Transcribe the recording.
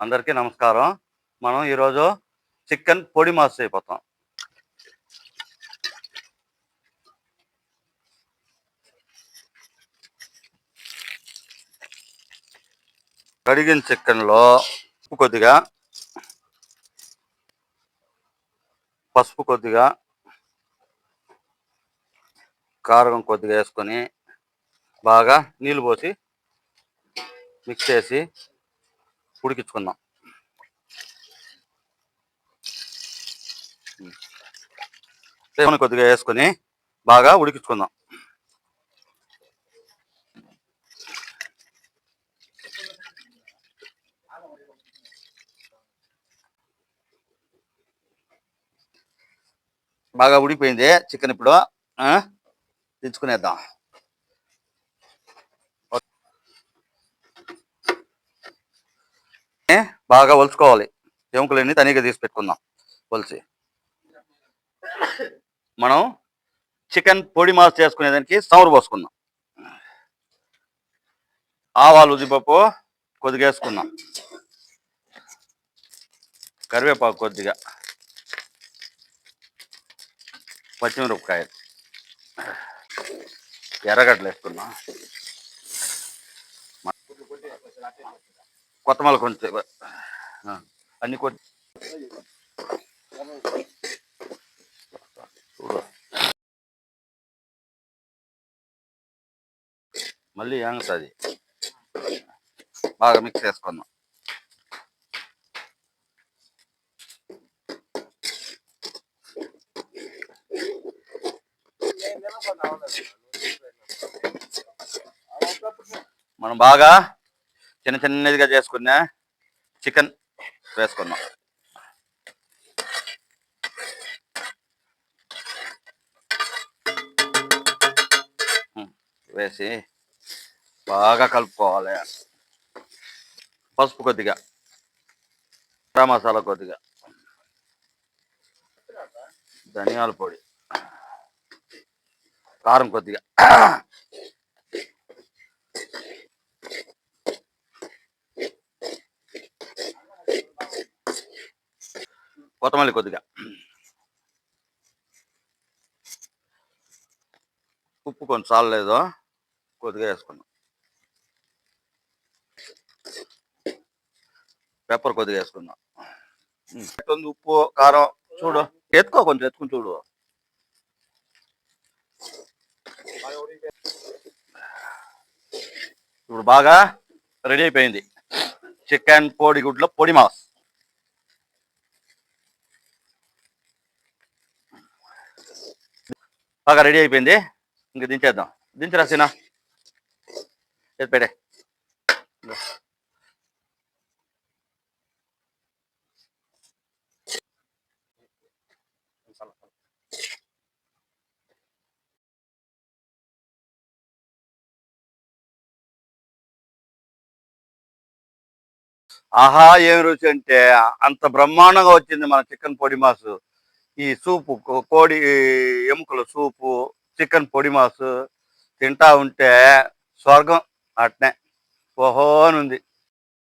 అందరికీ నమస్కారం. మనం ఈరోజు చికెన్ పొడి మాస్ అయిపోతాం. కడిగిన చికెన్లో ఉప్పు కొద్దిగా, పసుపు కొద్దిగా, కారం కొద్దిగా వేసుకొని బాగా నీళ్ళు పోసి మిక్స్ చేసి ఉడికించుకుందాం. కొద్దిగా వేసుకొని బాగా ఉడికించుకుందాం. బాగా ఉడికిపోయింది చికెన్. ఇప్పుడు దించుకునేద్దాం. బాగా ఒలుచుకోవాలి. ఎముకలన్నీ తనిగా తీసి పెట్టుకుందాం. ఒలిచి మనం చికెన్ పొడి మాస్ చేసుకునేదానికి సౌరు పోసుకుందాం. ఆవాలు, ఉద్దిపప్పు కొద్దిగా వేసుకుందాం. కరివేపాకు కొద్దిగా, పచ్చిమిరపకాయలు, ఎర్రగడ్డలు వేసుకున్నాం. కొత్తమల్లి కొంచెం అన్ని కొద్ది మళ్ళీ ఏంగుతుంది. బాగా మిక్స్ చేసుకుందాం. మనం బాగా చిన్న చిన్నదిగా చేసుకున్న చికెన్ వేసుకుందాం. వేసి బాగా కలుపుకోవాలి. పసుపు కొద్దిగా, గరం మసాలా కొద్దిగా, ధనియాల పొడి, కారం కొద్దిగా, కొత్తమల్లి కొద్దిగా, ఉప్పు కొంచెం చాలలేదు కొద్దిగా వేసుకున్నాం. పెప్పర్ కొద్దిగా వేసుకుందాం. ఉప్పు, కారం చూడు, కొంచెం ఎత్తుకుని చూడు. ఇప్పుడు బాగా రెడీ అయిపోయింది చికెన్ కోడిగుడ్ల పొడి మాస్. బాగా రెడీ అయిపోయింది. ఇంక దించేద్దాం. దించరా సీనా, పెడే. ఆహా, ఏం రుచి అంటే అంత బ్రహ్మాండంగా వచ్చింది మన చికెన్ పొడి మాసు. ఈ సూపు, కోడి ఎముకల సూపు, చికెన్ పొడి మాసు తింటా ఉంటే స్వర్గం అట్నే ఓహోనుంది.